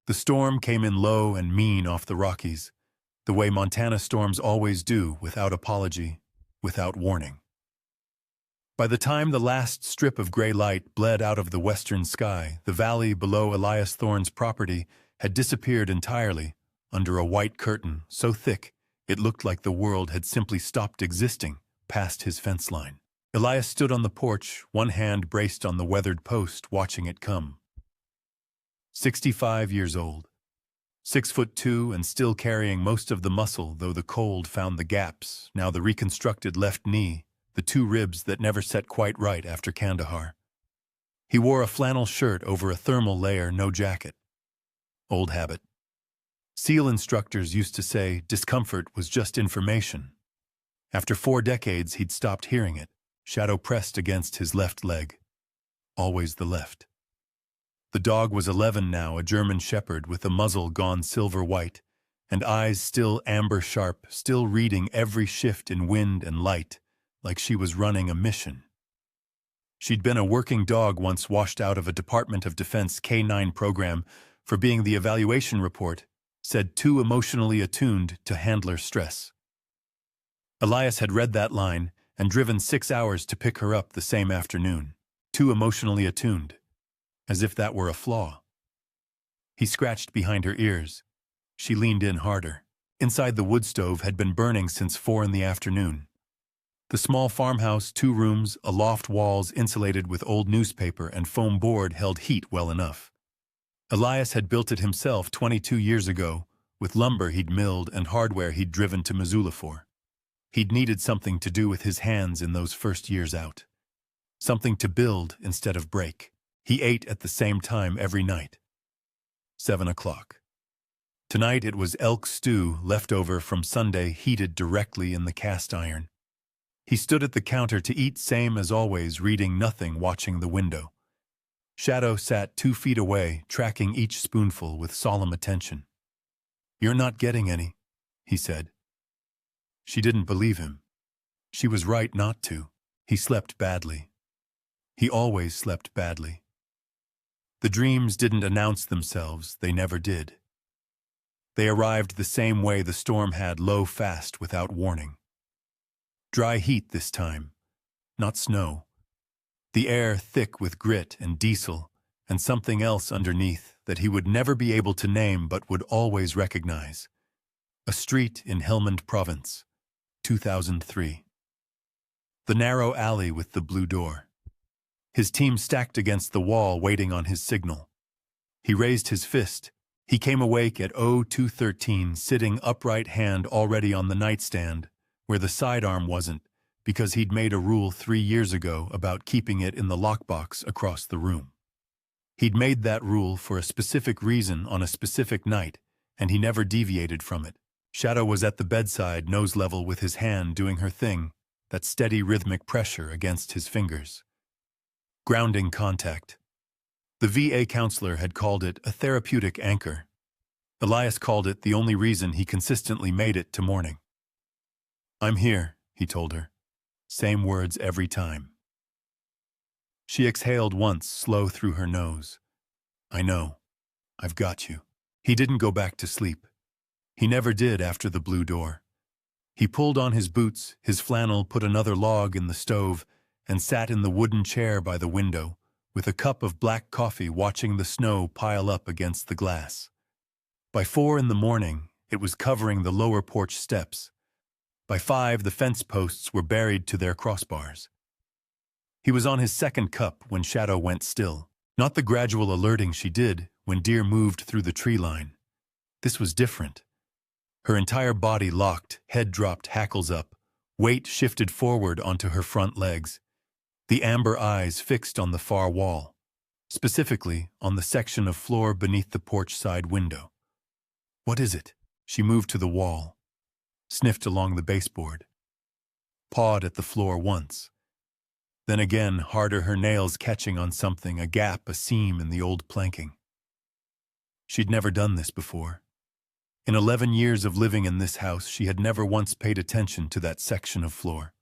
The storm came in low and mean off the Rockies, the way Montana storms always do, without apology, without warning. By the time the last strip of gray light bled out of the western sky, the valley below Elias Thorne's property had disappeared entirely under a white curtain so thick it looked like the world had simply stopped existing past his fence line. Elias stood on the porch, one hand braced on the weathered post, watching it come. 65 years old. 6'2" and still carrying most of the muscle, though the cold found the gaps, now the reconstructed left knee, the two ribs that never set quite right after Kandahar. He wore a flannel shirt over a thermal layer, no jacket. Old habit. SEAL instructors used to say discomfort was just information. After 4 decades, he'd stopped hearing it, shadow pressed against his left leg. Always the left. The dog was 11 now, a German shepherd with a muzzle gone silver white, and eyes still amber sharp, still reading every shift in wind and light, like she was running a mission. She'd been a working dog once washed out of a Department of Defense K-9 program for being the evaluation report said too emotionally attuned to handler stress. Elias had read that line and driven 6 hours to pick her up the same afternoon. Too emotionally attuned. As if that were a flaw. He scratched behind her ears. She leaned in harder. Inside the wood stove had been burning since 4 in the afternoon. The small farmhouse, 2 rooms, a loft, walls insulated with old newspaper and foam board held heat well enough. Elias had built it himself 22 years ago, with lumber he'd milled and hardware he'd driven to Missoula for. He'd needed something to do with his hands in those first years out. Something to build instead of break. He ate at the same time every night. 7 o'clock. Tonight it was elk stew left over from Sunday, heated directly in the cast iron. He stood at the counter to eat, same as always, reading nothing, watching the window. Shadow sat 2 feet away, tracking each spoonful with solemn attention. "You're not getting any," he said. She didn't believe him. She was right not to. He slept badly. He always slept badly. The dreams didn't announce themselves, they never did. They arrived the same way the storm had, low, fast, without warning. Dry heat this time, not snow. The air thick with grit and diesel, and something else underneath that he would never be able to name but would always recognize. A street in Helmand Province, 2003. The narrow alley with the blue door. His team stacked against the wall, waiting on his signal. He raised his fist. He came awake at 0213, sitting upright, hand already on the nightstand, where the sidearm wasn't, because he'd made a rule 3 years ago about keeping it in the lockbox across the room. He'd made that rule for a specific reason on a specific night, and he never deviated from it. Shadow was at the bedside, nose level with his hand, doing her thing, that steady rhythmic pressure against his fingers. Grounding contact. The VA counselor had called it a therapeutic anchor. Elias called it the only reason he consistently made it to morning. "I'm here," he told her. Same words every time. She exhaled once, slow through her nose. "I know. I've got you." He didn't go back to sleep. He never did after the blue door. He pulled on his boots, his flannel, put another log in the stove, and sat in the wooden chair by the window, with a cup of black coffee, watching the snow pile up against the glass. By 4 in the morning, it was covering the lower porch steps. By 5, the fence posts were buried to their crossbars. He was on his second cup when Shadow went still. Not the gradual alerting she did when deer moved through the tree line. This was different. Her entire body locked, head dropped, hackles up, weight shifted forward onto her front legs. The amber eyes fixed on the far wall, specifically on the section of floor beneath the porch side window. "What is it?" She moved to the wall, sniffed along the baseboard, pawed at the floor once. Then again, harder, her nails catching on something, a gap, a seam in the old planking. She'd never done this before. In 11 years of living in this house, she had never once paid attention to that section of floor.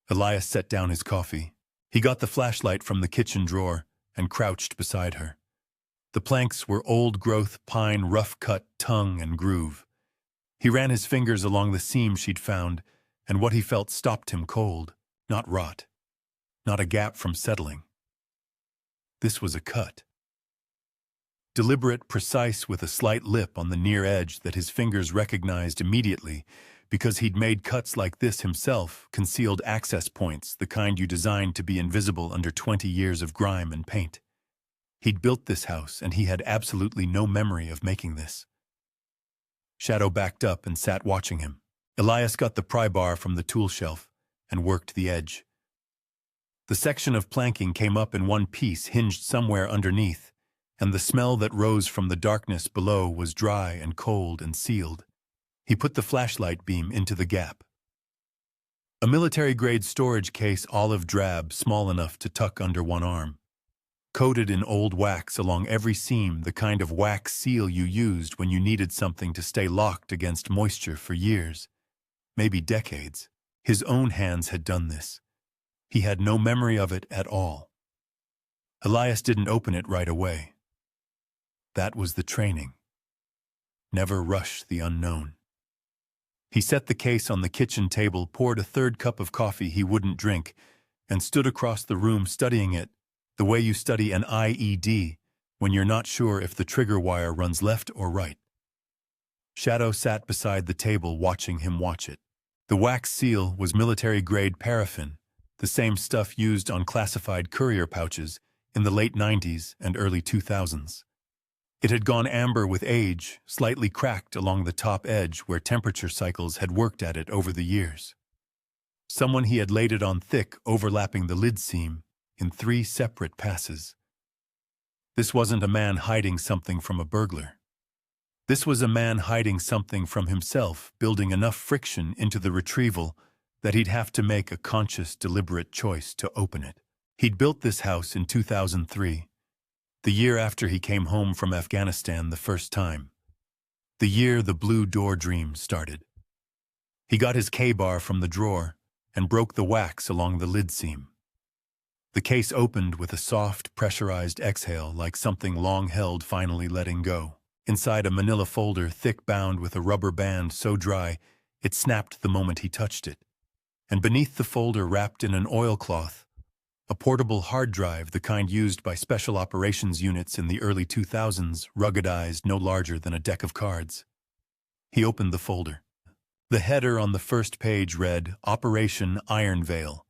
Elias set down his coffee. He got the flashlight from the kitchen drawer and crouched beside her. The planks were old-growth pine rough-cut tongue and groove. He ran his fingers along the seam she'd found, and what he felt stopped him cold, not rot, not a gap from settling. This was a cut. Deliberate, precise, with a slight lip on the near edge that his fingers recognized immediately, because he'd made cuts like this himself, concealed access points, the kind you designed to be invisible under 20 years of grime and paint. He'd built this house, and he had absolutely no memory of making this. Shadow backed up and sat watching him. Elias got the pry bar from the tool shelf and worked the edge. The section of planking came up in one piece, hinged somewhere underneath, and the smell that rose from the darkness below was dry and cold and sealed. He put the flashlight beam into the gap. A military-grade storage case, olive drab, small enough to tuck under one arm. Coated in old wax along every seam, the kind of wax seal you used when you needed something to stay locked against moisture for years, maybe decades. His own hands had done this. He had no memory of it at all. Elias didn't open it right away. That was the training. Never rush the unknown. He set the case on the kitchen table, poured a third cup of coffee he wouldn't drink, and stood across the room studying it, the way you study an IED when you're not sure if the trigger wire runs left or right. Shadow sat beside the table watching him watch it. The wax seal was military-grade paraffin, the same stuff used on classified courier pouches in the late 90s and early 2000s. It had gone amber with age, slightly cracked along the top edge where temperature cycles had worked at it over the years. Someone he had laid it on thick, overlapping the lid seam, in 3 separate passes. This wasn't a man hiding something from a burglar. This was a man hiding something from himself, building enough friction into the retrieval that he'd have to make a conscious, deliberate choice to open it. He'd built this house in 2003, the year after he came home from Afghanistan the first time, the year the blue door dream started. He got his K-bar from the drawer and broke the wax along the lid seam. The case opened with a soft, pressurized exhale like something long held finally letting go. Inside a manila folder, thick bound with a rubber band so dry it snapped the moment he touched it. And beneath the folder, wrapped in an oilcloth, a portable hard drive, the kind used by special operations units in the early 2000s, ruggedized no larger than a deck of cards. He opened the folder. The header on the first page read, Operation Iron Veil.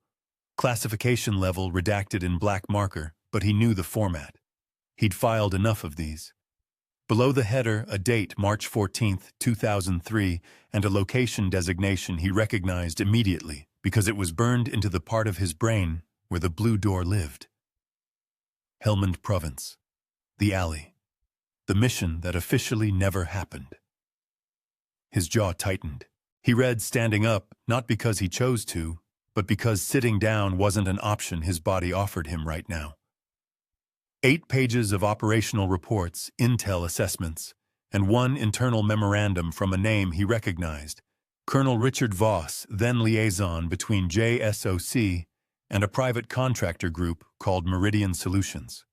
Classification level redacted in black marker, but he knew the format. He'd filed enough of these. Below the header, a date, March 14, 2003, and a location designation he recognized immediately because it was burned into the part of his brain where the blue door lived. Helmand Province. The alley. The mission that officially never happened. His jaw tightened. He read standing up, not because he chose to, but because sitting down wasn't an option his body offered him right now. 8 pages of operational reports, intel assessments, and 1 internal memorandum from a name he recognized, Colonel Richard Voss, then liaison between JSOC and a private contractor group called Meridian Solutions.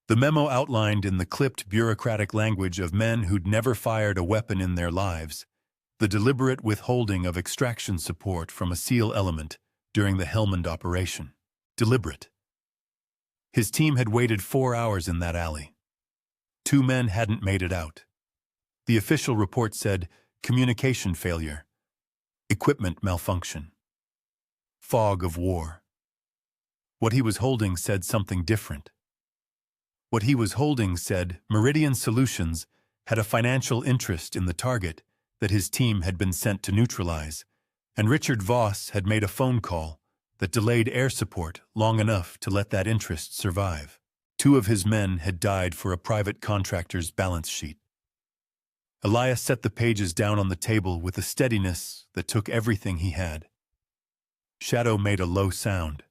The memo outlined in the clipped bureaucratic language of men who'd never fired a weapon in their lives the deliberate withholding of extraction support from a SEAL element during the Helmand operation. Deliberate. His team had waited 4 hours in that alley. 2 men hadn't made it out. The official report said, communication failure, equipment malfunction, fog of war. What he was holding said something different. What he was holding said Meridian Solutions had a financial interest in the target that his team had been sent to neutralize, and Richard Voss had made a phone call that delayed air support long enough to let that interest survive. 2 of his men had died for a private contractor's balance sheet. Elias set the pages down on the table with a steadiness that took everything he had. Shadow made a low sound.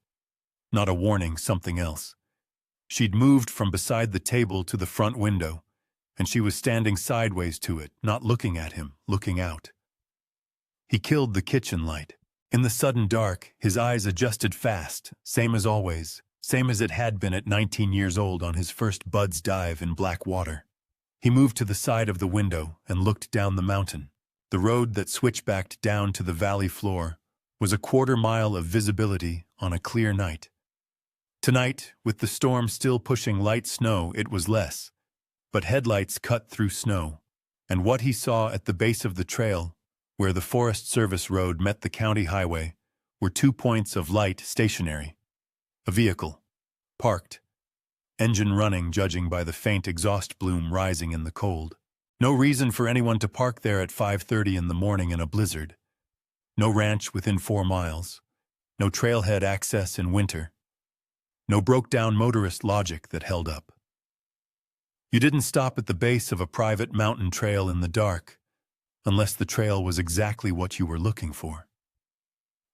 Not a warning, something else. She'd moved from beside the table to the front window, and she was standing sideways to it, not looking at him, looking out. He killed the kitchen light. In the sudden dark, his eyes adjusted fast, same as always, same as it had been at 19 years old on his first Bud's dive in black water. He moved to the side of the window and looked down the mountain. The road that switchbacked down to the valley floor was a quarter-mile of visibility on a clear night. Tonight, with the storm still pushing light snow, it was less, but headlights cut through snow, and what he saw at the base of the trail, where the Forest Service road met the county highway, were 2 points of light stationary. A vehicle, parked, engine running judging by the faint exhaust plume rising in the cold. No reason for anyone to park there at 5:30 in the morning in a blizzard. No ranch within 4 miles. No trailhead access in winter. No broke-down motorist logic that held up. You didn't stop at the base of a private mountain trail in the dark, unless the trail was exactly what you were looking for.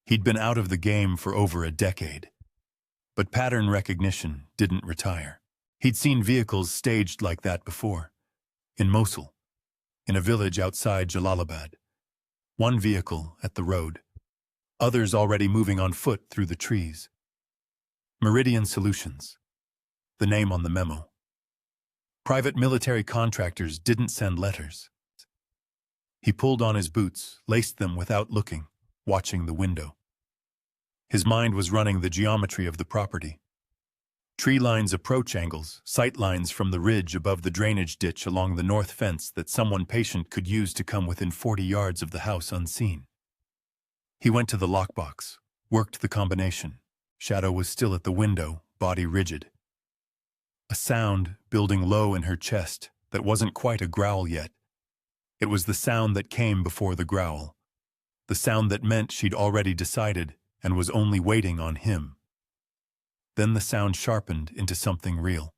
He'd been out of the game for over a decade, but pattern recognition didn't retire. He'd seen vehicles staged like that before. In Mosul, in a village outside Jalalabad. One vehicle at the road, others already moving on foot through the trees. Meridian Solutions, the name on the memo. Private military contractors didn't send letters. He pulled on his boots, laced them without looking, watching the window. His mind was running the geometry of the property. Tree lines, approach angles, sight lines from the ridge above the drainage ditch along the north fence that someone patient could use to come within 40 yards of the house unseen. He went to the lockbox, worked the combination. Shadow was still at the window, body rigid. A sound building low in her chest that wasn't quite a growl yet. It was the sound that came before the growl. The sound that meant she'd already decided and was only waiting on him. Then the sound sharpened into something real.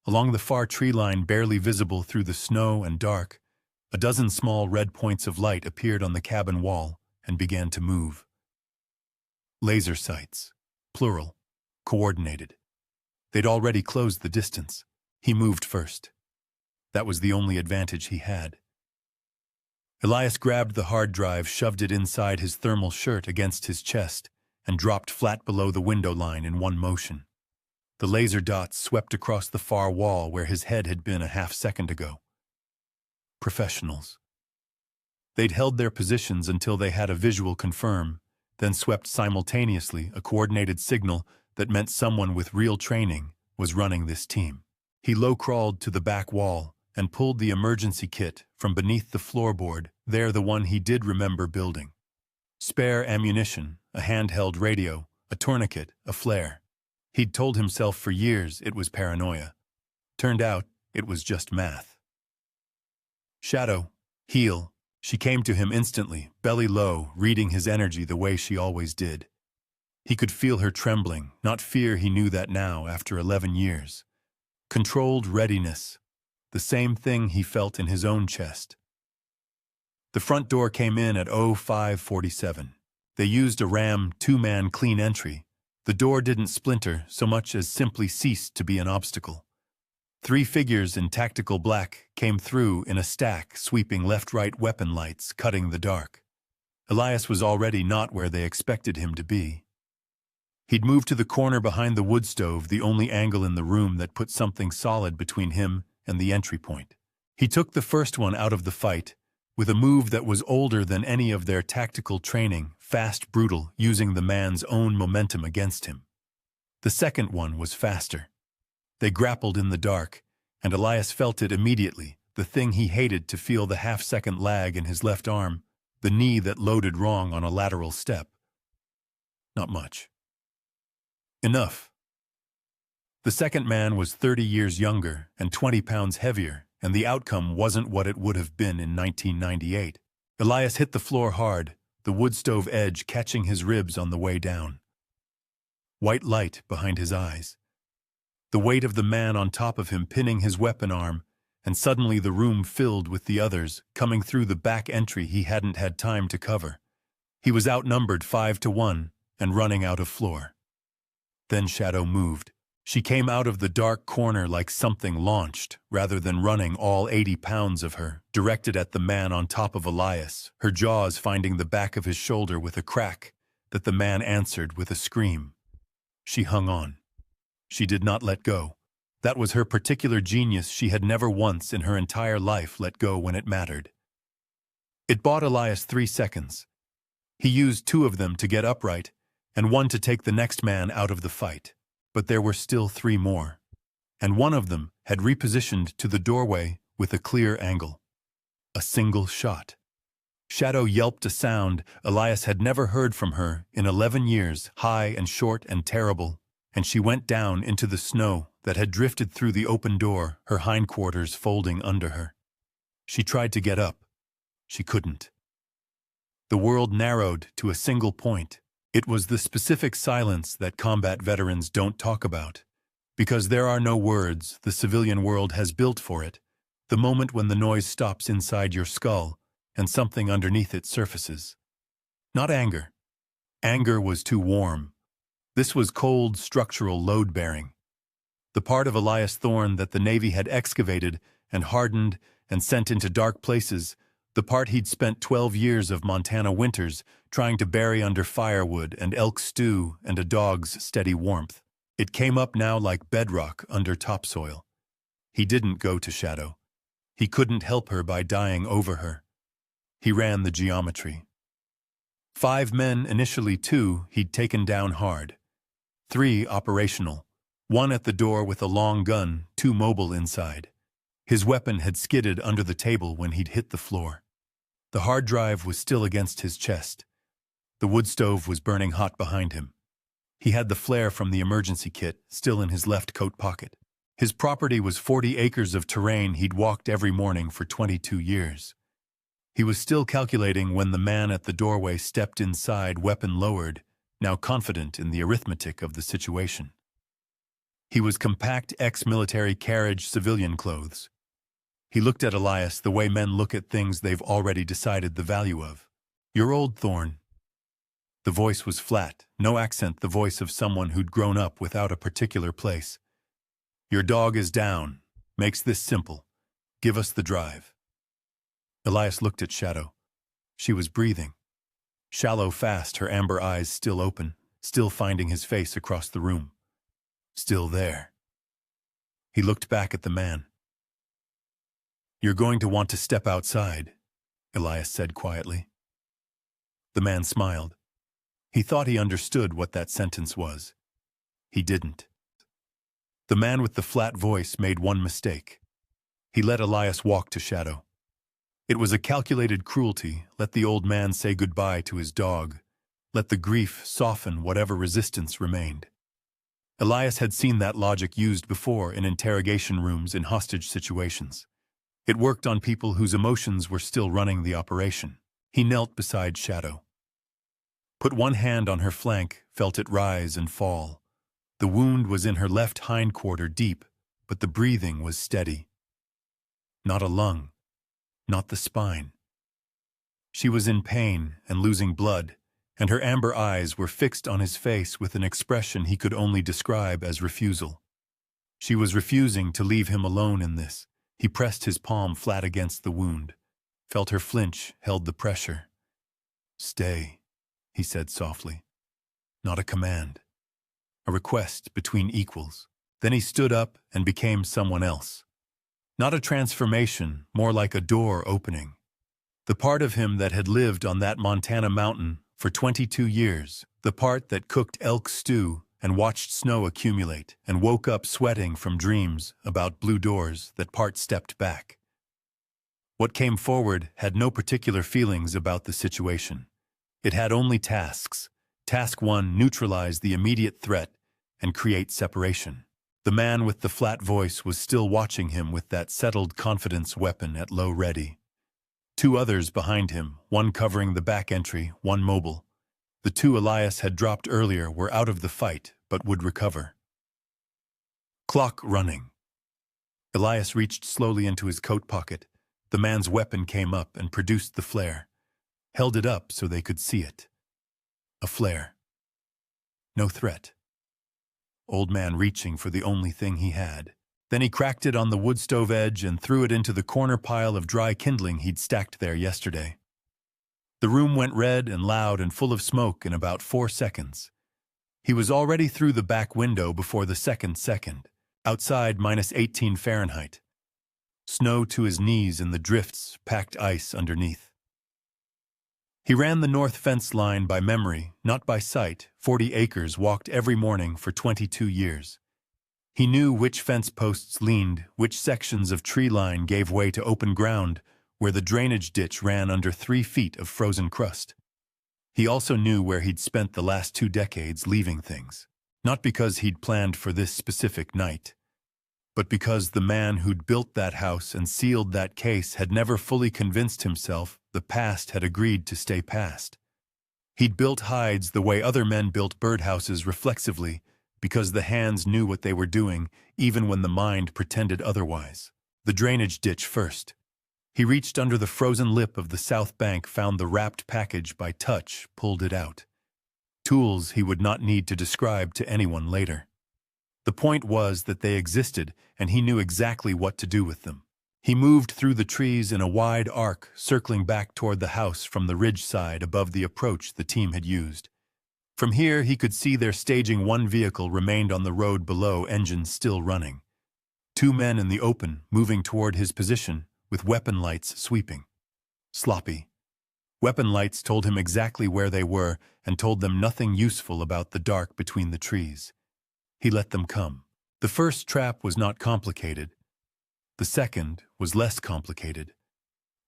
Along the far tree line, barely visible through the snow and dark, a dozen small red points of light appeared on the cabin wall and began to move. Laser sights, plural, coordinated. They'd already closed the distance. He moved first. That was the only advantage he had. Elias grabbed the hard drive, shoved it inside his thermal shirt against his chest, and dropped flat below the window line in one motion. The laser dots swept across the far wall where his head had been a half-second ago. Professionals. They'd held their positions until they had a visual confirm, then swept simultaneously a coordinated signal that meant someone with real training was running this team. He low-crawled to the back wall and pulled the emergency kit from beneath the floorboard, there the one he did remember building. Spare ammunition, a handheld radio, a tourniquet, a flare. He'd told himself for years it was paranoia. Turned out it was just math. Shadow, heel. She came to him instantly, belly low, reading his energy the way she always did. He could feel her trembling, not fear, he knew that now after 11 years. Controlled readiness, the same thing he felt in his own chest. The front door came in at 05:47. They used a Ram 2-man clean entry. The door didn't splinter so much as simply ceased to be an obstacle. 3 figures in tactical black came through in a stack, sweeping left-right weapon lights, cutting the dark. Elias was already not where they expected him to be. He'd moved to the corner behind the wood stove, the only angle in the room that put something solid between him and the entry point. He took the first one out of the fight, with a move that was older than any of their tactical training, fast, brutal, using the man's own momentum against him. The second one was faster. They grappled in the dark, and Elias felt it immediately, the thing he hated to feel, the half-second lag in his left arm, the knee that loaded wrong on a lateral step. Not much. Enough. The second man was 30 years younger and 20 pounds heavier, and the outcome wasn't what it would have been in 1998. Elias hit the floor hard, the wood stove edge catching his ribs on the way down. White light behind his eyes. The weight of the man on top of him pinning his weapon arm, and suddenly the room filled with the others, coming through the back entry he hadn't had time to cover. He was outnumbered 5-1 and running out of floor. Then Shadow moved. She came out of the dark corner like something launched, rather than running, all 80 pounds of her, directed at the man on top of Elias, her jaws finding the back of his shoulder with a crack that the man answered with a scream. She hung on. She did not let go. That was her particular genius. She had never once in her entire life let go when it mattered. It bought Elias 3 seconds. He used 2 of them to get upright, and 1 to take the next man out of the fight. But there were still 3 more. And 1 of them had repositioned to the doorway with a clear angle. A single shot. Shadow yelped a sound Elias had never heard from her in 11 years, high and short and terrible, and she went down into the snow that had drifted through the open door, her hindquarters folding under her. She tried to get up. She couldn't. The world narrowed to a single point. It was the specific silence that combat veterans don't talk about. Because there are no words the civilian world has built for it, the moment when the noise stops inside your skull and something underneath it surfaces. Not anger. Anger was too warm. This was cold, structural load-bearing. The part of Elias Thorne that the Navy had excavated and hardened and sent into dark places, the part he'd spent 12 years of Montana winters trying to bury under firewood and elk stew and a dog's steady warmth. It came up now like bedrock under topsoil. He didn't go to Shadow. He couldn't help her by dying over her. He ran the geometry. 5 men, initially 2, he'd taken down hard. 3 operational. 1 at the door with a long gun, 2 mobile inside. His weapon had skidded under the table when he'd hit the floor. The hard drive was still against his chest. The wood stove was burning hot behind him. He had the flare from the emergency kit still in his left coat pocket. His property was 40 acres of terrain he'd walked every morning for 22 years. He was still calculating when the man at the doorway stepped inside, weapon lowered, now confident in the arithmetic of the situation. He was compact ex-military carriage civilian clothes. He looked at Elias the way men look at things they've already decided the value of. "You're old, Thorne." The voice was flat, no accent, the voice of someone who'd grown up without a particular place. "Your dog is down. Makes this simple. Give us the drive." Elias looked at Shadow. She was breathing. Shallow, fast, her amber eyes still open, still finding his face across the room. Still there. He looked back at the man. "You're going to want to step outside," Elias said quietly. The man smiled. He thought he understood what that sentence was. He didn't. The man with the flat voice made one mistake. He let Elias walk to Shadow. It was a calculated cruelty. Let the old man say goodbye to his dog. Let the grief soften whatever resistance remained. Elias had seen that logic used before in interrogation rooms in hostage situations. It worked on people whose emotions were still running the operation. He knelt beside Shadow. Put one hand on her flank, felt it rise and fall. The wound was in her left hindquarter, deep, but the breathing was steady. Not a lung. Not the spine. She was in pain and losing blood, and her amber eyes were fixed on his face with an expression he could only describe as refusal. She was refusing to leave him alone in this. He pressed his palm flat against the wound, felt her flinch, held the pressure. "Stay," he said softly. Not a command. A request between equals. Then he stood up and became someone else. Not a transformation, more like a door opening. The part of him that had lived on that Montana mountain for 22 years, the part that cooked elk stew and watched snow accumulate and woke up sweating from dreams about blue doors, that part stepped back. What came forward had no particular feelings about the situation. It had only tasks. Task 1, neutralize the immediate threat and create separation. The man with the flat voice was still watching him with that settled confidence, weapon at low ready. 2 others behind him, one covering the back entry, one mobile. The 2 Elias had dropped earlier were out of the fight, but would recover. Clock running. Elias reached slowly into his coat pocket. The man's weapon came up and produced the flare. Held it up so they could see it. A flare. No threat. Old man reaching for the only thing he had. Then he cracked it on the wood stove edge and threw it into the corner pile of dry kindling he'd stacked there yesterday. The room went red and loud and full of smoke in about 4 seconds. He was already through the back window before the second. Outside, -18 Fahrenheit. Snow to his knees in the drifts, packed ice underneath. He ran the north fence line by memory, not by sight. 40 acres walked every morning for 22 years. He knew which fence posts leaned, which sections of tree line gave way to open ground, where the drainage ditch ran under 3 feet of frozen crust. He also knew where he'd spent the last 2 decades leaving things. Not because he'd planned for this specific night, but because the man who'd built that house and sealed that case had never fully convinced himself the past had agreed to stay past. He'd built hides the way other men built birdhouses reflexively, because the hands knew what they were doing, even when the mind pretended otherwise. The drainage ditch first. He reached under the frozen lip of the south bank, found the wrapped package by touch, pulled it out. Tools he would not need to describe to anyone later. The point was that they existed, and he knew exactly what to do with them. He moved through the trees in a wide arc, circling back toward the house from the ridge side above the approach the team had used. From here, he could see their staging. 1 vehicle remained on the road below, engines still running. 2 men in the open, moving toward his position, with weapon lights sweeping. Sloppy. Weapon lights told him exactly where they were and told them nothing useful about the dark between the trees. He let them come. The first trap was not complicated. The second was less complicated.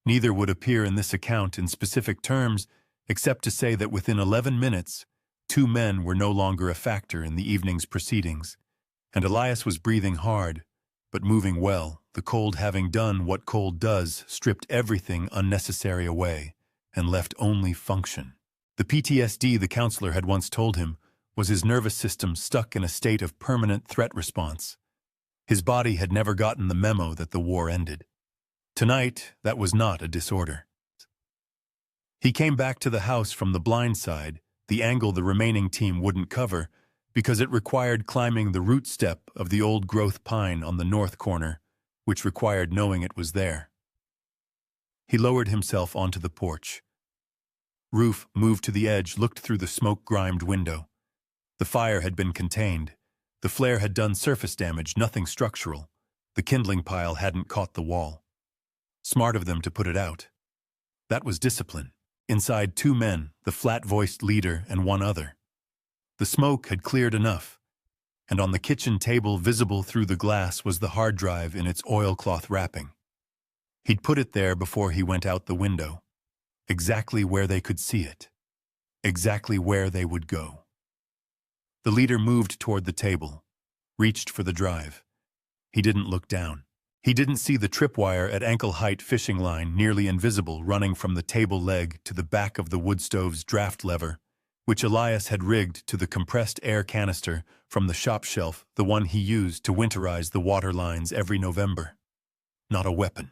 Neither would appear in this account in specific terms, except to say that within 11 minutes, 2 men were no longer a factor in the evening's proceedings, and Elias was breathing hard, but moving well, the cold having done what cold does, stripped everything unnecessary away, and left only function. The PTSD the counselor had once told him was his nervous system stuck in a state of permanent threat response. His body had never gotten the memo that the war ended. Tonight, that was not a disorder. He came back to the house from the blind side, the angle the remaining team wouldn't cover, because it required climbing the root step of the old-growth pine on the north corner, which required knowing it was there. He lowered himself onto the porch. Roof moved to the edge, looked through the smoke-grimed window. The fire had been contained. The flare had done surface damage, nothing structural. The kindling pile hadn't caught the wall. Smart of them to put it out. That was discipline. Inside 2 men, the flat-voiced leader and 1 other. The smoke had cleared enough, and on the kitchen table, visible through the glass, was the hard drive in its oilcloth wrapping. He'd put it there before he went out the window, exactly where they could see it, exactly where they would go. The leader moved toward the table, reached for the drive. He didn't look down. He didn't see the tripwire at ankle-height fishing line, nearly invisible, running from the table leg to the back of the wood stove's draft lever, which Elias had rigged to the compressed air canister from the shop shelf, the one he used to winterize the water lines every November. Not a weapon.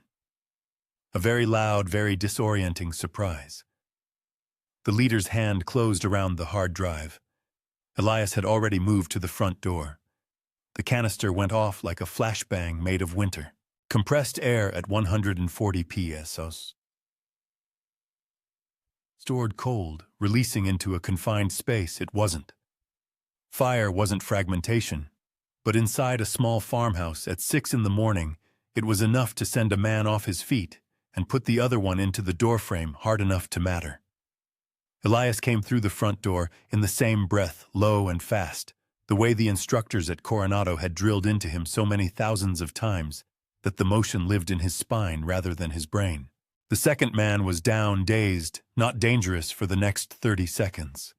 A very loud, very disorienting surprise. The leader's hand closed around the hard drive. Elias had already moved to the front door. The canister went off like a flashbang made of winter. Compressed air at 140 psi. Stored cold, releasing into a confined space. It wasn't. Fire wasn't fragmentation, but inside a small farmhouse at 6 in the morning, it was enough to send a man off his feet and put the other one into the doorframe hard enough to matter. Elias came through the front door in the same breath, low and fast, the way the instructors at Coronado had drilled into him so many thousands of times that the motion lived in his spine rather than his brain. The second man was down, dazed, not dangerous for the next 30 seconds.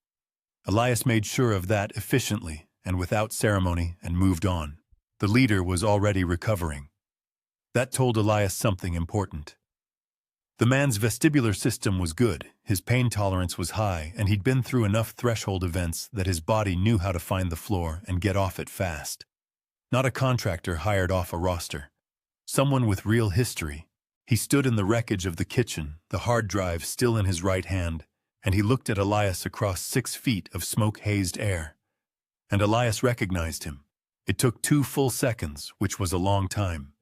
Elias made sure of that efficiently and without ceremony and moved on. The leader was already recovering. That told Elias something important. The man's vestibular system was good, his pain tolerance was high, and he'd been through enough threshold events that his body knew how to find the floor and get off it fast. Not a contractor hired off a roster. Someone with real history. He stood in the wreckage of the kitchen, the hard drive still in his right hand, and he looked at Elias across 6 feet of smoke-hazed air. And Elias recognized him. It took 2 full seconds, which was a long time.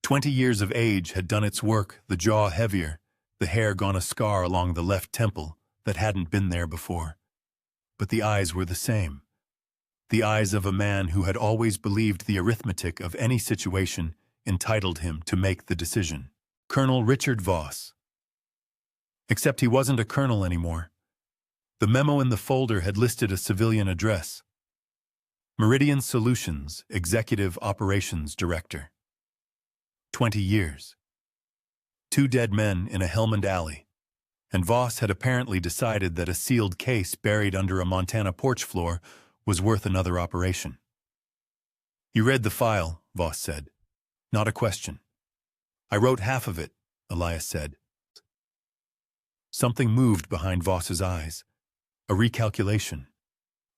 20 years of age had done its work, the jaw heavier, the hair gone a scar along the left temple that hadn't been there before. But the eyes were the same. the eyes of a man who had always believed the arithmetic of any situation entitled him to make the decision. Colonel Richard Voss. Except he wasn't a colonel anymore. The memo in the folder had listed a civilian address. Meridian Solutions, Executive Operations Director. 20 years. 2 dead men in a Helmand alley. And Voss had apparently decided that a sealed case buried under a Montana porch floor was worth another operation. "You read the file," Voss said. "Not a question." "I wrote half of it," Elias said. Something moved behind Voss's eyes. A recalculation.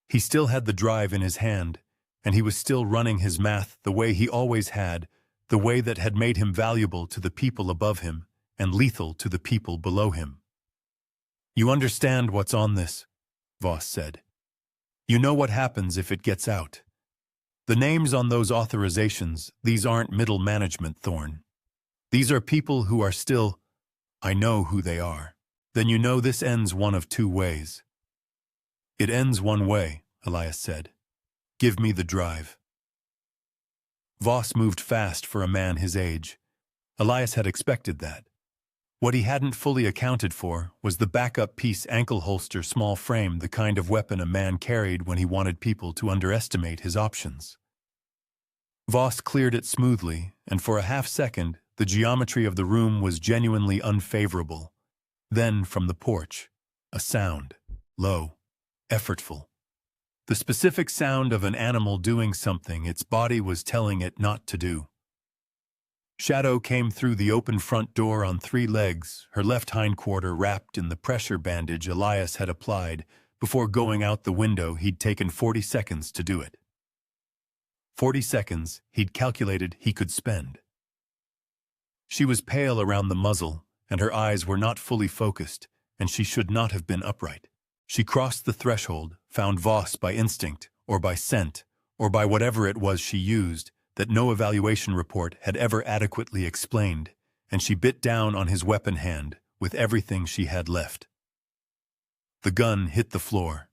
He still had the drive in his hand, and he was still running his math the way he always had, the way that had made him valuable to the people above him and lethal to the people below him. "You understand what's on this," Voss said. "You know what happens if it gets out. The names on those authorizations, these aren't middle management, Thorne. These are people who are still, I know who they are. Then you know this ends one of 2 ways." "It ends one way," Elias said. "Give me the drive." Voss moved fast for a man his age. Elias had expected that. What he hadn't fully accounted for was the backup piece ankle holster small frame, the kind of weapon a man carried when he wanted people to underestimate his options. Voss cleared it smoothly, and for a half second, the geometry of the room was genuinely unfavorable. Then, from the porch, a sound, low, effortful. The specific sound of an animal doing something its body was telling it not to do. Shadow came through the open front door on 3 legs, her left hindquarter wrapped in the pressure bandage Elias had applied. Before going out the window, he'd taken 40 seconds to do it. 40 seconds he'd calculated he could spend. She was pale around the muzzle, and her eyes were not fully focused, and she should not have been upright. She crossed the threshold, found Voss by instinct, or by scent, or by whatever it was she used, that no evaluation report had ever adequately explained, and she bit down on his weapon hand with everything she had left. The gun hit the floor.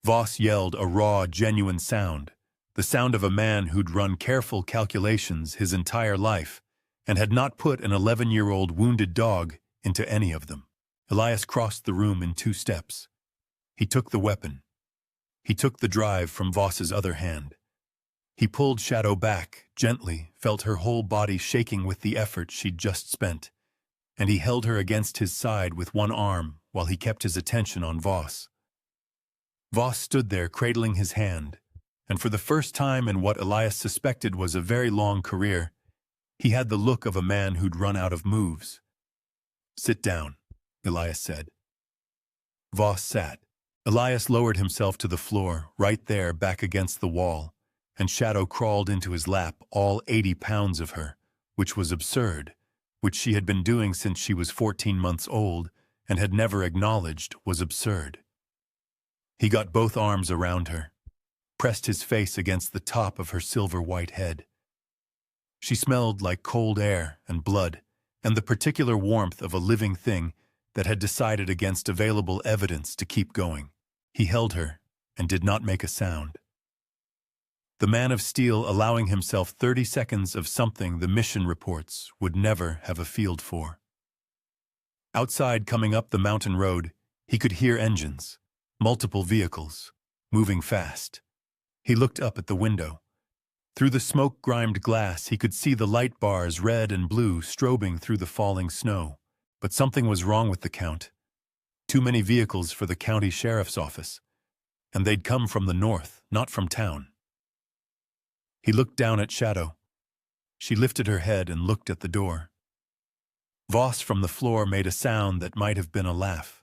Voss yelled a raw, genuine sound, the sound of a man who'd run careful calculations his entire life and had not put an 11-year-old wounded dog into any of them. Elias crossed the room in 2 steps. He took the weapon. He took the drive from Voss's other hand. He pulled Shadow back, gently, felt her whole body shaking with the effort she'd just spent, and he held her against his side with one arm while he kept his attention on Voss. Voss stood there cradling his hand, and for the first time in what Elias suspected was a very long career, he had the look of a man who'd run out of moves. "Sit down," Elias said. Voss sat. Elias lowered himself to the floor, right there back against the wall, and Shadow crawled into his lap, all 80 pounds of her, which was absurd, which she had been doing since she was 14 months old and had never acknowledged was absurd. He got both arms around her, pressed his face against the top of her silver-white head. She smelled like cold air and blood, and the particular warmth of a living thing that had decided against available evidence to keep going. He held her and did not make a sound. The man of steel allowing himself 30 seconds of something the mission reports would never have a field for. Outside, coming up the mountain road, he could hear engines, multiple vehicles, moving fast. He looked up at the window. Through the smoke-grimed glass, he could see the light bars, red and blue, strobing through the falling snow. But something was wrong with the count. Too many vehicles for the county sheriff's office. And they'd come from the north, not from town. He looked down at Shadow. She lifted her head and looked at the door. Voss from the floor made a sound that might have been a laugh.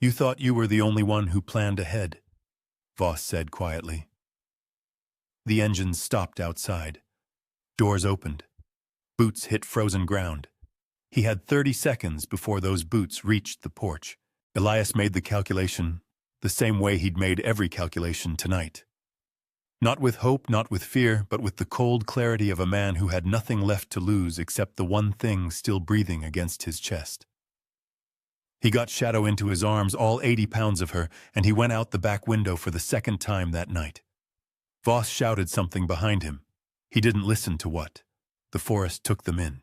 "You thought you were the only one who planned ahead," Voss said quietly. The engines stopped outside. Doors opened. Boots hit frozen ground. He had 30 seconds before those boots reached the porch. Elias made the calculation the same way he'd made every calculation tonight. Not with hope, not with fear, but with the cold clarity of a man who had nothing left to lose except the one thing still breathing against his chest. He got Shadow into his arms, all 80 pounds of her, and he went out the back window for the second time that night. Voss shouted something behind him. He didn't listen to what. The forest took them in.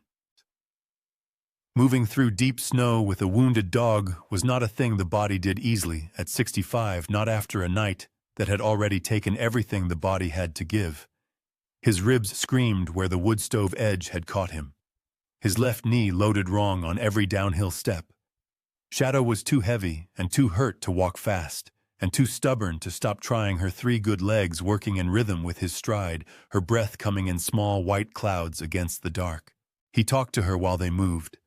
Moving through deep snow with a wounded dog was not a thing the body did easily at 65, not after a night that had already taken everything the body had to give. His ribs screamed where the wood stove edge had caught him. His left knee loaded wrong on every downhill step. Shadow was too heavy and too hurt to walk fast, and too stubborn to stop trying, her 3 good legs working in rhythm with his stride, her breath coming in small white clouds against the dark. He talked to her while they moved.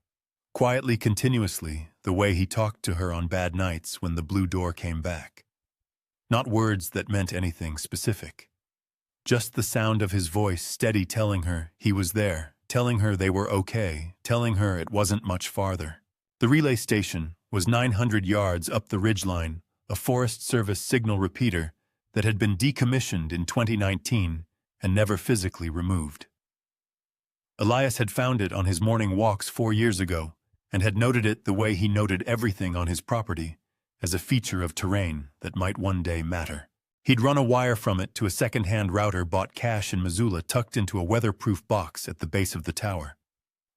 Quietly, continuously, the way he talked to her on bad nights when the blue door came back. Not words that meant anything specific. Just the sound of his voice, steady, telling her he was there, telling her they were okay, telling her it wasn't much farther. The relay station was 900 yards up the ridgeline, a Forest Service signal repeater that had been decommissioned in 2019 and never physically removed. Elias had found it on his morning walks 4 years ago and had noted it the way he noted everything on his property, as a feature of terrain that might one day matter. He'd run a wire from it to a second-hand router bought cash in Missoula, tucked into a weatherproof box at the base of the tower.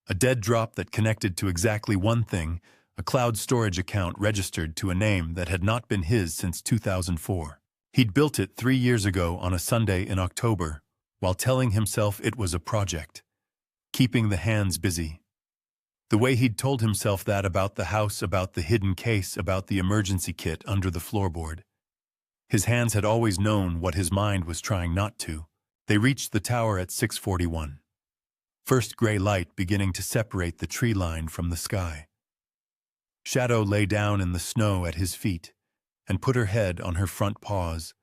A dead drop that connected to exactly one thing, a cloud storage account registered to a name that had not been his since 2004. He'd built it 3 years ago on a Sunday in October, while telling himself it was a project, keeping the hands busy. The way he'd told himself that about the house, about the hidden case, about the emergency kit under the floorboard. His hands had always known what his mind was trying not to. They reached the tower at 6:41. First gray light beginning to separate the tree line from the sky. Shadow lay down in the snow at his feet and put her head on her front paws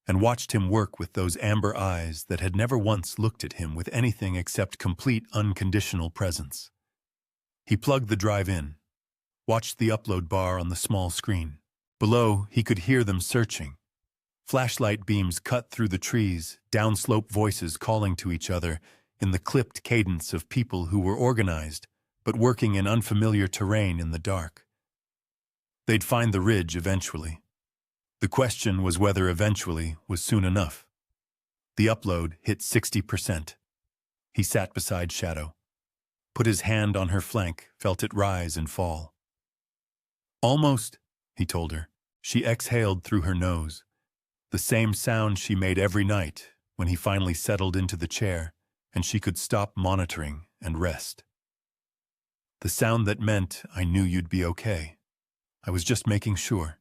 and watched him work with those amber eyes that had never once looked at him with anything except complete unconditional presence. He plugged the drive in, watched the upload bar on the small screen. Below, he could hear them searching. Flashlight beams cut through the trees, downslope voices calling to each other in the clipped cadence of people who were organized, but working in unfamiliar terrain in the dark. They'd find the ridge eventually. The question was whether eventually was soon enough. The upload hit 60%. He sat beside Shadow, put his hand on her flank, felt it rise and fall. Almost, he told her. She exhaled through her nose, the same sound she made every night when he finally settled into the chair and she could stop monitoring and rest. The sound that meant, "I knew you'd be okay. I was just making sure."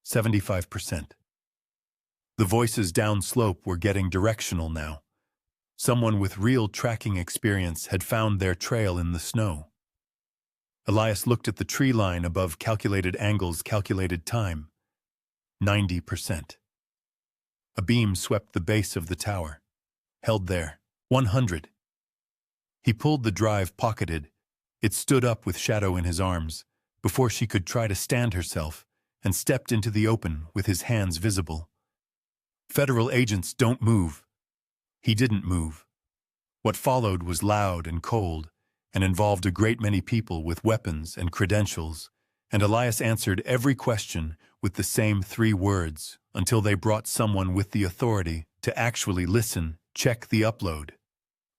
75%. The voices downslope were getting directional now. Someone with real tracking experience had found their trail in the snow. Elias looked at the tree line above, calculated angles, calculated time. 90%. A beam swept the base of the tower. Held there. 100. He pulled the drive, pocketed. It stood up with Shadow in his arms, before she could try to stand herself, and stepped into the open with his hands visible. "Federal agents, don't move." He didn't move. What followed was loud and cold, and involved a great many people with weapons and credentials, and Elias answered every question with the same 3 words until they brought someone with the authority to actually listen, check the upload.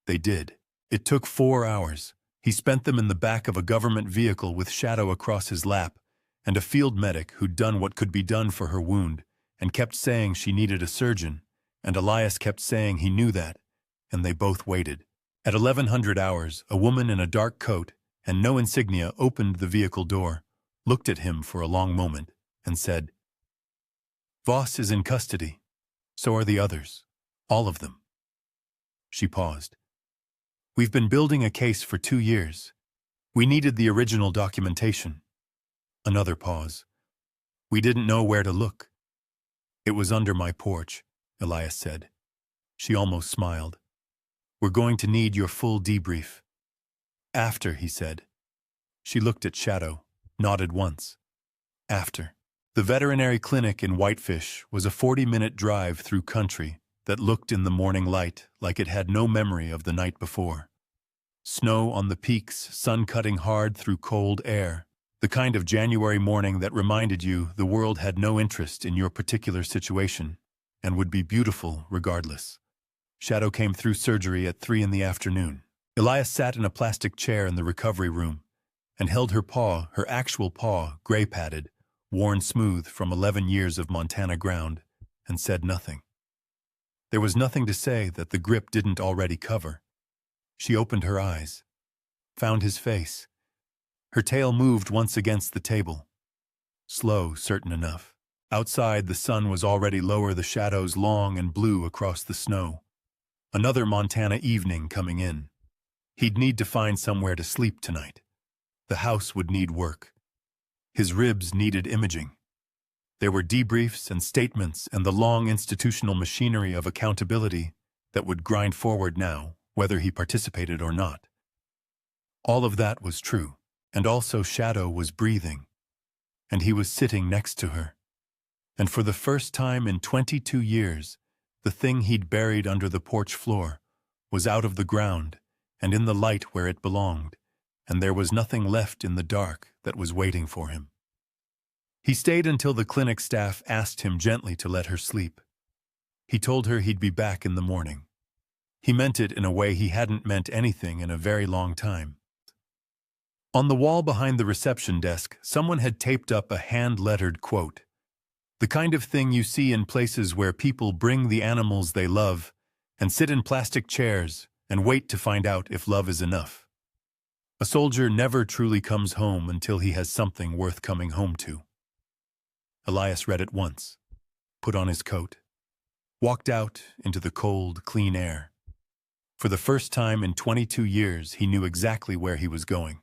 They did. It took 4 hours. He spent them in the back of a government vehicle with Shadow across his lap, and a field medic who'd done what could be done for her wound, and kept saying she needed a surgeon, and Elias kept saying he knew that, and they both waited. At 1100 hours, a woman in a dark coat and no insignia opened the vehicle door, looked at him for a long moment, and said, "Voss is in custody. So are the others. All of them." She paused. "We've been building a case for 2 years. We needed the original documentation." Another pause. "We didn't know where to look." "It was under my porch," Elias said. She almost smiled. "We're going to need your full debrief." "After," he said. She looked at Shadow, nodded once. "After." The veterinary clinic in Whitefish was a 40-minute drive through country that looked in the morning light like it had no memory of the night before. Snow on the peaks, sun cutting hard through cold air, The kind of January morning that reminded you the world had no interest in your particular situation and would be beautiful regardless. Shadow came through surgery at 3 in the afternoon. Elias sat in a plastic chair in the recovery room and held her paw, her actual paw, gray-padded, worn smooth from 11 years of Montana ground, and said nothing. There was nothing to say that the grip didn't already cover. She opened her eyes, found his face. Her tail moved once against the table. Slow, certain enough. Outside, the sun was already lower, the shadows long and blue across the snow. Another Montana evening coming in. He'd need to find somewhere to sleep tonight. The house would need work. His ribs needed imaging. There were debriefs and statements and the long institutional machinery of accountability that would grind forward now, whether he participated or not. All of that was true, and also Shadow was breathing, and he was sitting next to her. And for the first time in 22 years, the thing he'd buried under the porch floor was out of the ground and in the light where it belonged, and there was nothing left in the dark that was waiting for him. He stayed until the clinic staff asked him gently to let her sleep. He told her he'd be back in the morning. He meant it in a way he hadn't meant anything in a very long time. On the wall behind the reception desk, someone had taped up a hand-lettered quote. The kind of thing you see in places where people bring the animals they love and sit in plastic chairs and wait to find out if love is enough. A soldier never truly comes home until he has something worth coming home to. Elias read it once, put on his coat, walked out into the cold, clean air. For the first time in 22 years, he knew exactly where he was going.